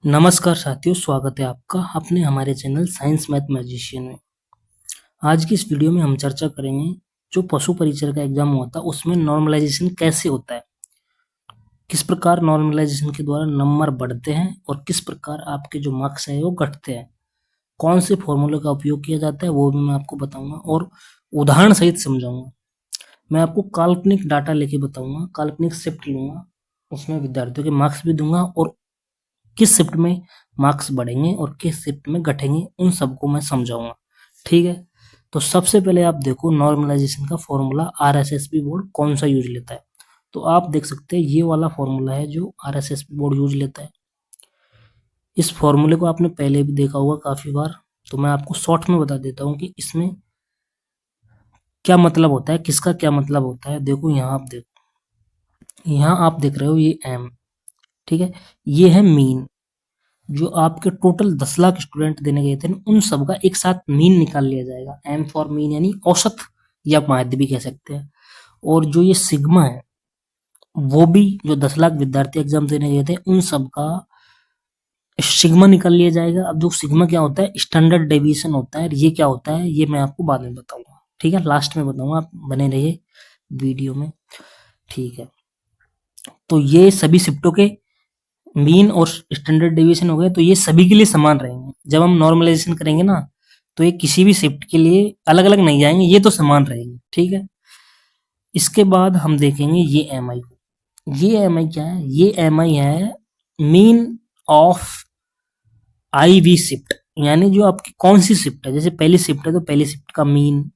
नमस्कार साथियों, स्वागत है आपका अपने हमारे चैनल साइंस मैथ मैजिशियन में। आज की इस वीडियो में हम चर्चा करेंगे जो पशु परिचर का एग्जाम होता है उसमें नॉर्मलाइजेशन कैसे होता है, किस प्रकार नॉर्मलाइजेशन के द्वारा नंबर बढ़ते हैं और किस प्रकार आपके जो मार्क्स है वो घटते हैं, कौन से फॉर्मूले का उपयोग किया जाता है वो भी मैं आपको बताऊंगा और उदाहरण सहित समझाऊंगा। मैं आपको काल्पनिक डाटा लेके बताऊंगा, काल्पनिक शिफ्ट लूंगा, उसमें विद्यार्थियों के मार्क्स भी दूंगा और किस शिफ्ट में मार्क्स बढ़ेंगे और किस शिफ्ट में घटेंगे उन सबको मैं समझाऊंगा। ठीक है, तो सबसे पहले आप देखो नॉर्मलाइजेशन का फॉर्मूला आरएसएसबी बोर्ड कौन सा यूज लेता है। तो आप देख सकते हैं ये वाला फॉर्मूला है जो आरएसएसबी बोर्ड यूज लेता है। इस फॉर्मूले को आपने पहले भी देखा होगा काफी बार, तो मैं आपको शॉर्ट में बता देता हूँ कि इसमें क्या मतलब होता है, किसका क्या मतलब होता है। देखो यहाँ आप देखो, यहाँ आप देख रहे हो ये एम, ठीक है, ये है मीन। जो आपके टोटल 10 लाख स्टूडेंट देने गए थे उन सबका एक साथ मीन निकाल लिया जाएगा। एम फॉर मीन यानी औसत या माध्य भी कह सकते हैं। और जो ये सिग्मा है वो भी जो 10 लाख विद्यार्थी एग्जाम देने गए थे उन सबका सिग्मा निकाल लिया जाएगा। अब जो सिग्मा क्या होता है, स्टैंडर्ड डेविएशन होता है। ये क्या होता है ये मैं आपको बाद में बताऊंगा, ठीक है, लास्ट में बताऊंगा, आप बने रहिए वीडियो में। ठीक है, तो ये सभी शिफ्टों के मीन और स्टैंडर्ड डेविएशन हो गए, तो ये सभी के लिए समान रहेंगे। जब हम नॉर्मलाइजेशन करेंगे ना तो ये किसी भी शिफ्ट के लिए अलग अलग नहीं जाएंगे, ये तो समान रहेंगे। ठीक है, इसके बाद हम देखेंगे ये एम आई को। ये एम आई क्या है, ये एम आई है mean of I V shift, यानी जो आपकी कौन सी शिफ्ट है। जैसे पहली शिफ्ट है तो पहली शिफ्ट का मीन,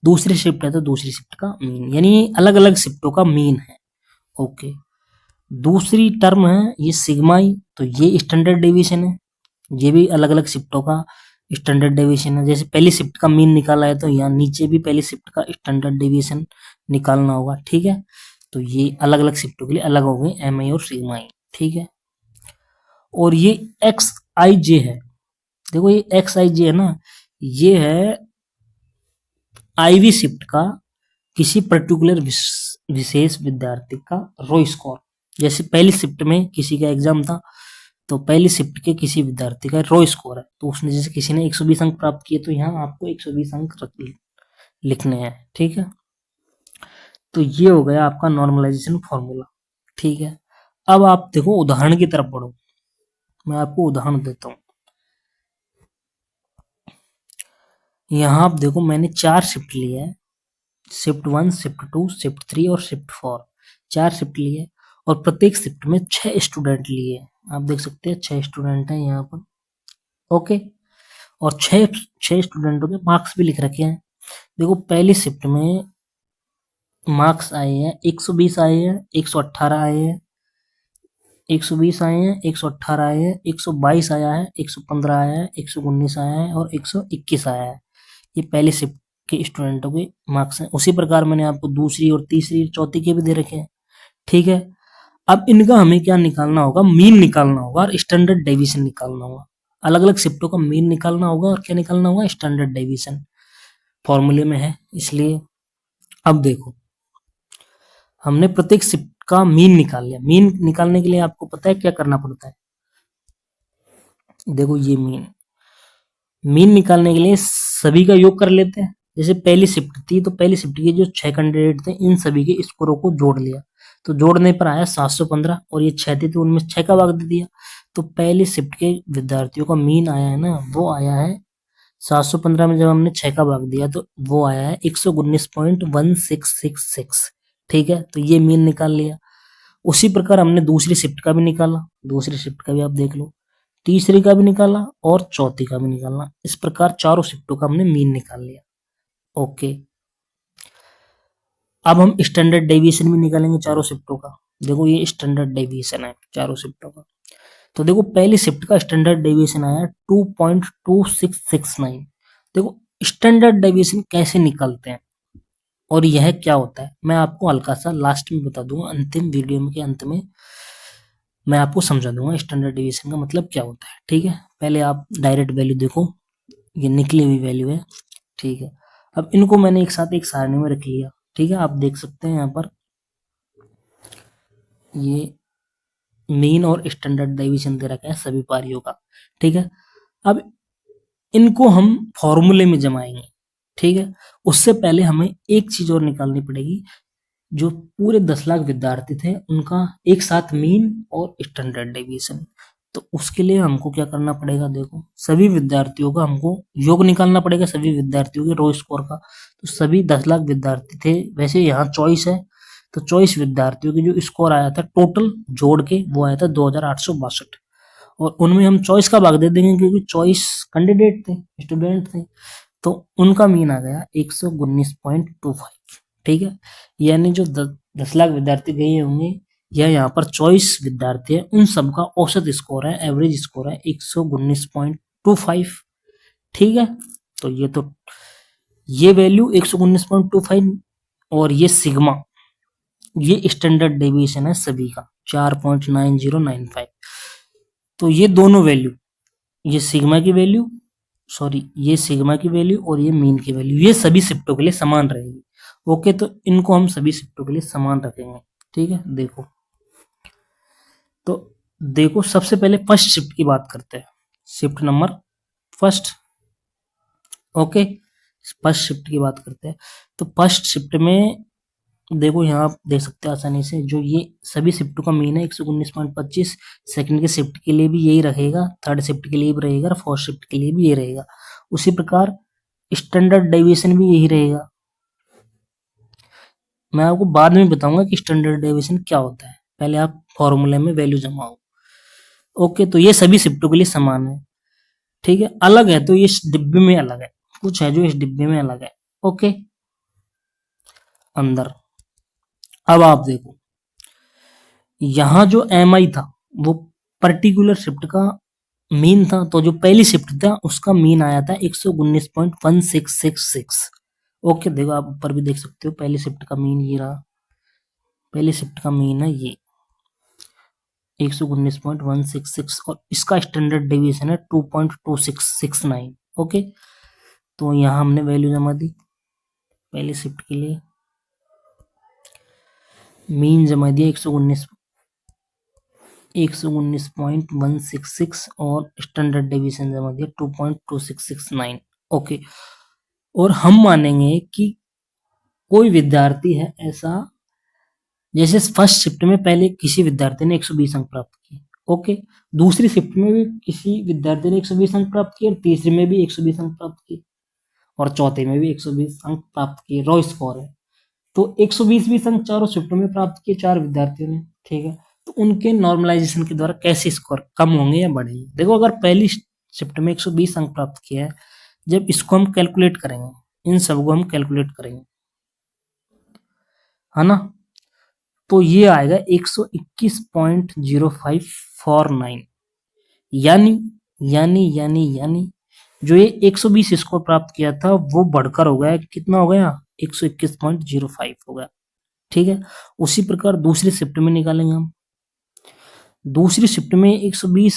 दूसरी शिफ्ट है तो दूसरी शिफ्ट का मीन, यानी अलग अलग शिफ्टों का मीन है। ओके, दूसरी टर्म है ये सिग्माई, तो ये स्टैंडर्ड डेविएशन है। ये भी अलग अलग शिफ्टों का स्टैंडर्ड डेविएशन है। जैसे पहली शिफ्ट का मीन निकाला है तो यहाँ नीचे भी पहली शिफ्ट का स्टैंडर्ड डेविएशन निकालना होगा। ठीक है, तो ये अलग अलग शिफ्टों के लिए अलग हो गए एम आई और सिग्मा आई। ठीक है, और ये एक्स आई जे है। देखो ये एक्स आई जे है ना, ये है आईवी शिफ्ट का किसी पर्टिकुलर विशेष विद्यार्थी का रो स्कोर। जैसे पहली शिफ्ट में किसी का एग्जाम था तो पहली शिफ्ट के किसी विद्यार्थी का रो स्कोर है, तो उसने जैसे किसी ने 120 अंक प्राप्त किए तो यहाँ आपको 120 अंक लिखने हैं। ठीक है, तो ये हो गया आपका नॉर्मलाइजेशन फॉर्मूला। ठीक है, अब आप देखो उदाहरण की तरफ बढ़ो, मैं आपको उदाहरण देता हूँ। यहाँ आप देखो मैंने 4 शिफ्ट लिए है, शिफ्ट 1, शिफ्ट 2, शिफ्ट 3 और शिफ्ट 4। 4 शिफ्ट लिए और प्रत्येक शिफ्ट में 6 स्टूडेंट लिए। आप देख सकते हैं 6 स्टूडेंट हैं यहाँ पर। ओके, और 6 स्टूडेंटों के मार्क्स भी लिख रखे हैं। देखो पहली शिफ्ट में मार्क्स आए हैं 120 आए हैं, 118 आए हैं, 120 आए हैं, 118 आए हैं, 122 आया है, 115 आया है, 119 आया है और 121 आया है। ये पहले शिफ्ट के स्टूडेंटों के मार्क्स हैं। उसी प्रकार मैंने आपको दूसरी और तीसरी चौथी के भी दे रखे हैं। ठीक है, अब इनका हमें क्या निकालना होगा, मीन निकालना होगा और स्टैंडर्ड डेविएशन निकालना होगा। अलग अलग शिफ्टों का मीन निकालना होगा और क्या निकालना होगा, स्टैंडर्ड डेविएशन फॉर्मूले में है इसलिए। अब देखो हमने प्रत्येक शिफ्ट का मीन निकाल लिया। मीन निकालने के लिए आपको पता है क्या करना पड़ता है। देखो ये मीन निकालने के लिए सभी का योग कर लेते हैं। जैसे पहली शिफ्ट थी तो पहली शिफ्ट के जो 6 कैंडिडेट थे इन सभी के स्कोरों को जोड़ लिया, तो जोड़ने पर आया 715 और ये 6 थे तो उनमें 6 का भाग दे दिया। तो पहली शिफ्ट के विद्यार्थियों का मीन आया है ना, वो आया है 715 में जब हमने 6 का भाग दिया तो वो आया है 119.1666। ठीक है, तो ये मीन निकाल लिया। उसी प्रकार हमने दूसरी शिफ्ट का भी निकाला, दूसरी शिफ्ट का भी आप देख लो, तीसरी का भी निकाला और चौथी का भी निकालना। इस प्रकार चारों शिफ्टों का हमने मीन निकाल लिया। ओके, अब हम स्टैंडर्ड डेविएशन भी निकालेंगे चारों शिफ्टों का। देखो ये स्टैंडर्ड डेविएशन है चारों शिफ्टों का। तो देखो पहली शिफ्ट का स्टैंडर्ड डेविएशन आया 2.2669। देखो स्टैंडर्ड डेविएशन कैसे निकालते हैं और यह क्या होता है मैं आपको हल्का सा लास्ट में बता दूंगा, अंतिम वीडियो के अंत में मैं आपको समझा दूंगा स्टैंडर्ड डेविएशन का मतलब क्या होता है। ठीक है, पहले आप डायरेक्ट वैल्यू देखो, ये निकली हुई वैल्यू है। ठीक है, अब इनको मैंने एक साथ एक सारणी में रख लिया। ठीक है, आप देख सकते हैं यहाँ पर ये मीन और स्टैंडर्ड डेविएशन दे रखा है सभी पारियों का। ठीक है, अब इनको हम फॉर्मूले में जमाएंगे। ठीक है, उससे पहले हमें एक चीज और निकालनी पड़ेगी। जो पूरे 10 लाख विद्यार्थी थे उनका एक साथ मीन और स्टैंडर्ड डेविएशन। तो उसके लिए हमको क्या करना पड़ेगा, देखो सभी विद्यार्थियों का हमको योग निकालना पड़ेगा, सभी विद्यार्थियों के रो स्कोर का। तो सभी 10 लाख विद्यार्थी थे, वैसे यहाँ चॉइस है, तो चॉइस विद्यार्थियों की जो स्कोर आया था टोटल जोड़ के वो आया था 2862। और उनमें हम चॉइस का भाग दे देंगे क्योंकि चॉइस कैंडिडेट थे, स्टूडेंट थे, तो उनका मीन आ गया 119.25। ठीक है, यानी जो 10 लाख विद्यार्थी गए होंगे या यहाँ पर चॉइस विद्यार्थी है उन सबका औसत स्कोर है, एवरेज स्कोर है 119.25। ठीक है, तो ये वैल्यू 119.25 और ये सिग्मा, ये स्टैंडर्ड डेविएशन है सभी का 4.9095। तो ये दोनों वैल्यू, ये सिग्मा की वैल्यू, सॉरी ये सिग्मा की वैल्यू और ये मीन की वैल्यू, ये सभी शिफ्टों के लिए समान रहेगी। ओके, तो इनको हम सभी शिफ्टों के लिए समान रखेंगे। ठीक है, तो देखो सबसे पहले फर्स्ट शिफ्ट की बात करते हैं, shift number first. Okay, first shift की बात करते हैं। तो फर्स्ट शिफ्ट में देखो यहाँ आप देख सकते हैं आसानी से, जो ये सभी शिफ्टों का मीन है 119.25। सेकंड के शिफ्ट के लिए भी यही रहेगा, थर्ड शिफ्ट के लिए भी रहेगा और फोर्थ शिफ्ट के लिए भी यही रहेगा। उसी प्रकार स्टैंडर्ड डेविएशन भी यही रहेगा। मैं आपको बाद में बताऊंगा कि स्टैंडर्ड डेविएशन क्या होता है, पहले आप फॉर्मूले में वैल्यू जमाओ। ओके, तो ये सभी शिफ्टों के लिए समान है। ठीक है, अलग है तो ये इस डिब्बे में अलग है, कुछ है जो इस डिब्बे में अलग है। ओके, अंदर अब आप देखो यहां जो एम आई था वो पर्टिकुलर शिफ्ट का मीन था, तो जो पहली शिफ्ट था उसका मीन आया था 119.1666। ओके, देखो आप ऊपर भी देख सकते हो, पहली शिफ्ट का मीन ये रहा, पहली शिफ्ट का मीन है ये 119.166 और इसका स्टैंडर्ड डेविएशन है 2.2669। ओके, तो यहाँ हमने वैल्यू जमा दी पहली शिफ्ट के लिए, मीन जमा दिया 119.166 और स्टैंडर्ड डेविएशन जमा दिया 2.2669। ओके, और हम मानेंगे कि कोई विद्यार्थी है ऐसा, जैसे फर्स्ट शिफ्ट में पहले किसी विद्यार्थी ने 120 अंक प्राप्त किए। ओके, दूसरी शिफ्ट में भी किसी विद्यार्थी ने 120 अंक प्राप्त किए और तीसरी में भी 120 अंक प्राप्त किए और चौथे में भी 120 अंक प्राप्त किए, रो स्कोर है। तो 120 अंक चारों शिफ्टों में प्राप्त किए चार विद्यार्थियों ने। ठीक है, तो उनके नॉर्मलाइजेशन के द्वारा कैसे स्कोर कम होंगे या बढ़ेंगे, देखो अगर पहली शिफ्ट में 120 अंक प्राप्त किया है, जब इसको हम कैलकुलेट करेंगे, इन सबको हम कैलकुलेट करेंगे, है ना, तो ये आएगा 121.0549। यानी यानी यानी यानी जो ये 120 स्कोर प्राप्त किया था वो बढ़कर हो गया, कितना हो गया 121.05 हो गया। ठीक है, उसी प्रकार दूसरी शिफ्ट में निकालेंगे हम, दूसरी शिफ्ट में 120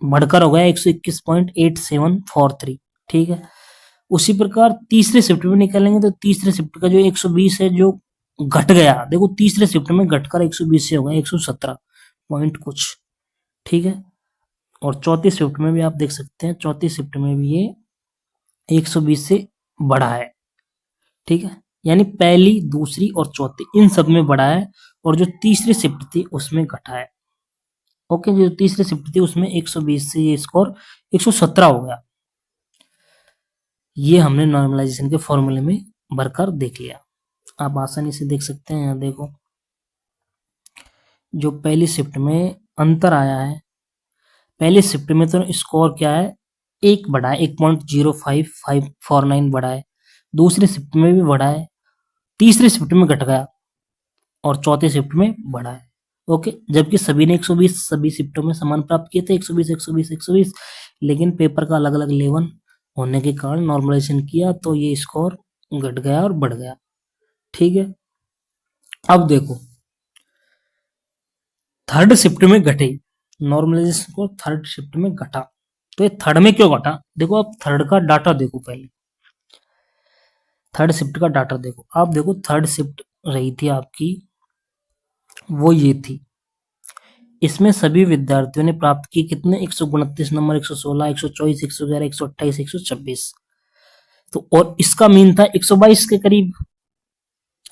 बढ़कर हो गया 121.8743। ठीक है, उसी प्रकार तीसरे शिफ्ट में निकालेंगे तो तीसरे शिफ्ट का जो 120 है जो घट गया, देखो तीसरे शिफ्ट में घटकर 120 से हो गया 117 पॉइंट कुछ। ठीक है, और चौथी शिफ्ट में भी आप देख सकते हैं, चौथी शिफ्ट में भी ये 120 से बढ़ा है। ठीक है, यानी पहली दूसरी और चौथी इन सब में बढ़ा है, और जो तीसरी शिफ्ट थी उसमें घटा है। ओके, जो तीसरी शिफ्ट थी उसमें 120 से ये स्कोर 117 हो गया। ये हमने नॉर्मलाइजेशन के फॉर्मूले में भरकर देख लिया, आप आसानी से देख सकते हैं। यहाँ देखो जो पहली शिफ्ट में अंतर आया है, पहली शिफ्ट में तो स्कोर क्या है, एक बढ़ा है, 1.05549 बढ़ा है, दूसरी शिफ्ट में भी बढ़ा है, तीसरी शिफ्ट में घट गया और चौथी शिफ्ट में बढ़ा है। ओके, जबकि सभी ने 120 सभी शिफ्टों में समान प्राप्त किए थे, 120 120 120, लेकिन पेपर का अलग अलग लेवल होने के कारण नॉर्मलाइजेशन किया तो ये स्कोर घट गया और बढ़ गया। ठीक है, अब देखो थर्ड शिफ्ट में घटे, नॉर्मलाइजेशन को थर्ड शिफ्ट में घटा, तो ये थर्ड में क्यों घटा, देखो आप थर्ड का डाटा देखो, पहले थर्ड शिफ्ट का डाटा देखो, आप देखो थर्ड शिफ्ट रही थी आपकी वो ये थी, इसमें सभी विद्यार्थियों ने प्राप्त किए कितने 129 नंबर, 116, 124, 111, 128, 126। तो और इसका मीन था 122 के करीब,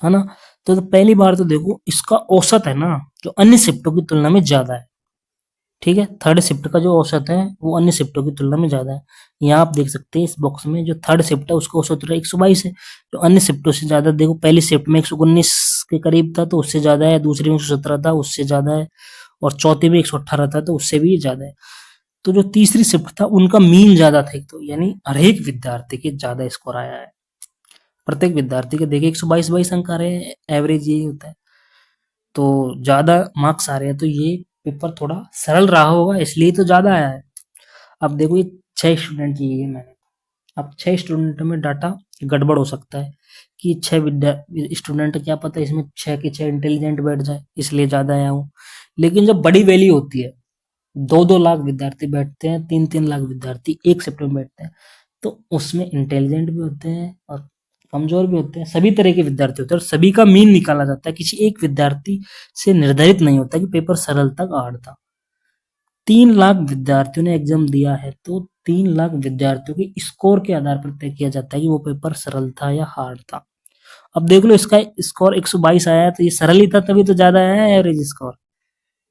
है ना। तो पहली बार तो देखो इसका औसत है ना जो अन्य शिफ्टों की तुलना में ज्यादा है। ठीक है, थर्ड शिफ्ट का जो औसत है वो अन्य शिफ्टों की तुलना में ज्यादा है। यहाँ आप देख सकते हैं इस बॉक्स में जो थर्ड शिफ्ट है उसका औसत 122 है, जो अन्य शिफ्टों से ज्यादा। देखो पहली शिफ्ट में 119 के करीब था तो उससे ज्यादा है, दूसरी में 117 था उससे ज्यादा है, और चौथी में 118 था तो उससे भी ज्यादा है। तो जो तीसरी शिफ्ट था उनका मीन ज्यादा था एक तो, यानी हर एक विद्यार्थी के ज्यादा स्कोर आया है। प्रत्येक विद्यार्थी के देखिए 122 22 अंक आ रहे हैं, एवरेज यही होता है। तो ज्यादा मार्क्स आ रहे हैं तो ये पेपर थोड़ा सरल रहा होगा इसलिए तो ज्यादा आया है। अब देखो ये 6 स्टूडेंट लिए मैंने, अब 6 स्टूडेंट में डाटा गड़बड़ हो सकता है कि 6 स्टूडेंट, क्या पता इसमें 6 के 6 इंटेलिजेंट बैठ जाए इसलिए ज्यादा आया हूँ। लेकिन जब बड़ी वैल्यू होती है, 2-2 लाख विद्यार्थी बैठते हैं, 3-3 लाख विद्यार्थी एक शिफ्ट में बैठते हैं, तो उसमें इंटेलिजेंट भी होते हैं और कमजोर भी होते हैं, सभी तरह के विद्यार्थी होते हैं और सभी का मीन निकाला जाता है। किसी एक विद्यार्थी से निर्धारित नहीं होता कि पेपर सरल था कि हार्ड था। 3 लाख विद्यार्थियों ने एग्जाम दिया है तो 3 लाख विद्यार्थियों के स्कोर के आधार पर तय किया जाता है कि वो पेपर सरल था या हार्ड था। अब देख लो इसका स्कोर 122 आया है तो ये सरल ही था तभी तो ज्यादा आया है एवरेज स्कोर।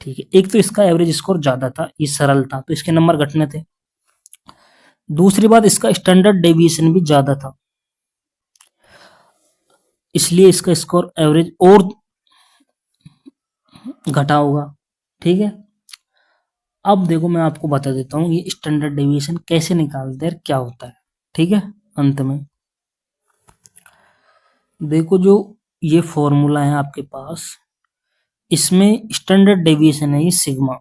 ठीक है, एक तो इसका एवरेज स्कोर ज्यादा था, ये सरल था तो इसके नंबर घटने थे। दूसरी बात इसका स्टैंडर्ड डेविएशन भी ज्यादा था, इसलिए इसका स्कोर एवरेज और घटा होगा। ठीक है, अब देखो मैं आपको बता देता हूँ ये स्टैंडर्ड डेविएशन कैसे निकालते हैं, क्या होता है। ठीक है, अंत में देखो जो ये फॉर्मूला है आपके पास, इसमें स्टैंडर्ड डेविएशन है ये सिग्मा,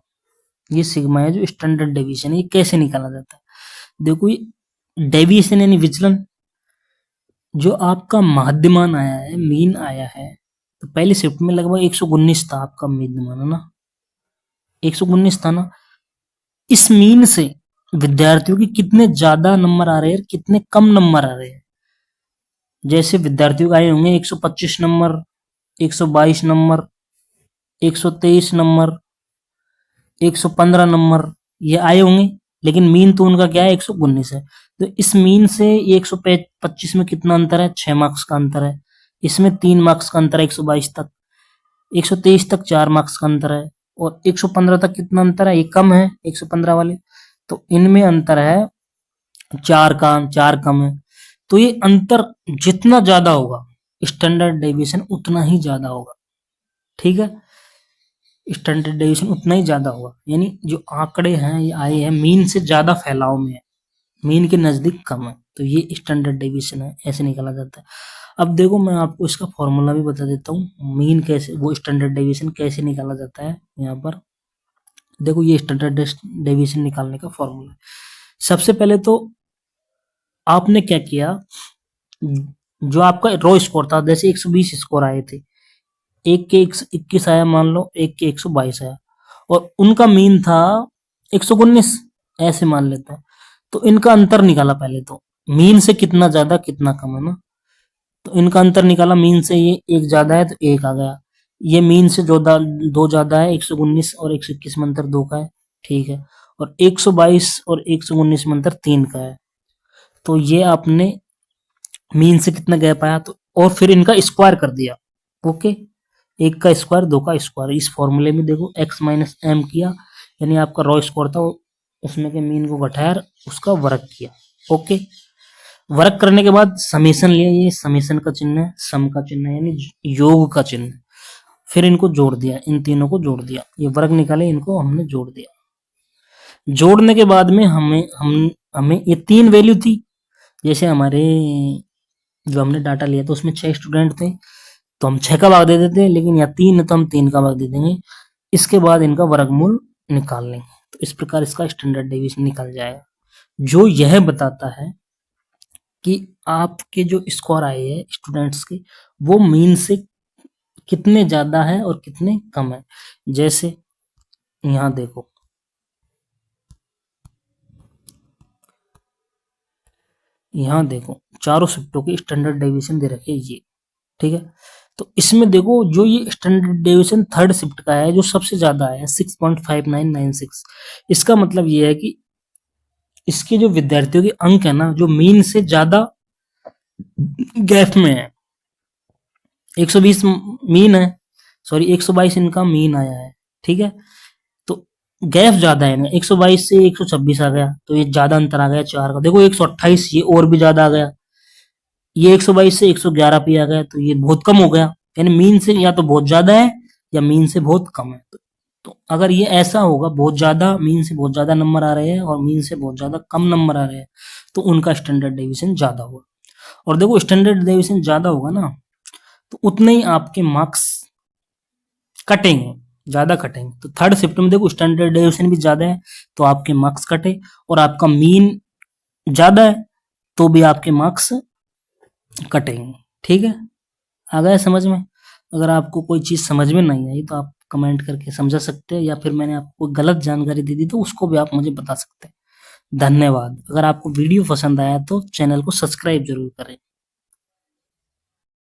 ये सिग्मा है जो स्टैंडर्ड डेविएशन है, ये कैसे निकाला जाता है। देखो ये डेविएशन यानी विचलन, जो आपका माध्यमान आया है, मीन आया है, तो पहली शिफ्ट में लगभग 119 था आपका माध्यमान, है ना, 119 था ना। इस मीन से विद्यार्थियों के कितने ज्यादा नंबर आ रहे हैं, कितने कम नंबर आ रहे हैं। जैसे विद्यार्थियों के आए होंगे 125 नंबर, 122 नंबर, 123 नंबर, 115 नंबर, ये आए होंगे, लेकिन मीन तो उनका क्या है 119 है। तो इस मीन से 125 में कितना अंतर है, 6 मार्क्स का अंतर है। इसमें 3 मार्क्स का अंतर है 122 तक, 123 तक 4 मार्क्स का अंतर है, और 115 तक कितना अंतर है, ये कम है 115 वाले, तो इनमें अंतर है 4 कम है। तो ये अंतर जितना ज्यादा होगा स्टैंडर्ड डेविएशन उतना ही ज्यादा होगा। ठीक है, स्टैंडर्ड डेविएशन उतना ही ज्यादा होगा, यानी जो आंकड़े हैं ये आए हैं मीन से ज्यादा फैलाव में है, मीन के नजदीक कम है, तो ये स्टैंडर्ड डेविएशन है, ऐसे निकाला जाता है। अब देखो मैं आपको इसका फॉर्मूला भी बता देता हूँ, मीन कैसे, वो स्टैंडर्ड डेविएशन कैसे निकाला जाता है। यहाँ पर देखो ये स्टैंडर्ड डेविएशन निकालने का फॉर्मूला है। सबसे पहले तो आपने क्या किया, जो आपका रॉ स्कोर था, जैसे 120 स्कोर आए थे, एक के 121 आया मान लो, एक के 122 आया, और उनका मीन था 119, ऐसे मान लेते हैं। तो इनका अंतर निकाला पहले तो, मीन से कितना ज्यादा कितना कम, है ना। तो इनका अंतर निकाला, मीन से ये एक ज्यादा है तो एक आ गया, ये मीन से जो दो ज्यादा है, 119 और 121 में अंतर 2 का है। ठीक है, और 122 और 119 में अंतर 3 का है। तो ये आपने मीन से कितना गैप आया, तो और फिर इनका स्क्वायर कर दिया। ओके, एक का स्क्वायर, दो का स्क्वायर, इस फॉर्मूले में देखो x माइनस एम किया, यानी आपका रॉ स्कोर था उसमें के मीन को घटाया, उसका वर्ग किया। ओके, वर्ग करने के बाद समेशन लिया, ये समेशन का चिन्ह है, सम का चिन्ह है, यानी योग का चिन्ह है। फिर इनको जोड़ दिया, इन तीनों को जोड़ दिया, ये वर्ग निकाले, इनको हमने जोड़ दिया। जोड़ने के बाद में हमें ये 3 वैल्यू थी, जैसे हमारे जो हमने डाटा लिया था उसमें 6 स्टूडेंट थे तो हम 6 का भाग दे देते हैं, लेकिन यहाँ 3 है तो हम 3 का भाग दे देंगे। इसके बाद इनका वर्गमूल निकाल लेंगे, तो इस प्रकार इसका स्टैंडर्ड डेविएशन निकल जाएगा, जो यह बताता है कि आपके जो स्कोर आए हैं स्टूडेंट्स के, वो मीन से कितने ज्यादा है और कितने कम है। जैसे यहाँ देखो, यहाँ देखो चारों शिफ्टों के स्टैंडर्ड डेविएशन दे रखे ये। ठीक है, तो इसमें देखो जो ये स्टैंडर्ड डेविएशन थर्ड शिफ्ट का है जो सबसे ज्यादा है 6.5996। इसका मतलब ये है कि इसके जो विद्यार्थियों के अंक है ना जो मीन से ज्यादा गैप में है। 120 मीन है, सॉरी 122 इनका मीन आया है, ठीक है। तो गैप ज्यादा है ना, 122 से 126 आ गया तो ये ज्यादा अंतर आ गया 4 का। देखो 128 ये और भी ज्यादा आ गया, ये 122 से 111 पे आ गया तो ये बहुत कम हो गया। यानी मीन से या तो बहुत ज्यादा है या मीन से बहुत कम है। तो अगर ये ऐसा होगा, बहुत ज्यादा मीन से बहुत ज्यादा नंबर आ रहे हैं और मीन से बहुत ज्यादा कम नंबर आ रहे हैं, तो उनका स्टैंडर्ड डेविएशन ज्यादा होगा। और देखो स्टैंडर्ड डेविएशन ज्यादा होगा ना तो उतने ही आपके मार्क्स कटेंगे, ज्यादा कटेंगे। तो थर्ड शिफ्ट में देखो स्टैंडर्ड डेविएशन भी ज्यादा है तो आपके मार्क्स कटे, और आपका मीन ज्यादा है तो भी आपके मार्क्स कटेंगे, ठीक है। आ गया समझ में? अगर आपको कोई चीज समझ में नहीं आई तो आप कमेंट करके समझा सकते हैं, या फिर मैंने आपको गलत जानकारी दे दी तो उसको भी आप मुझे बता सकते हैं। धन्यवाद। अगर आपको वीडियो पसंद आया तो चैनल को सब्सक्राइब जरूर करें।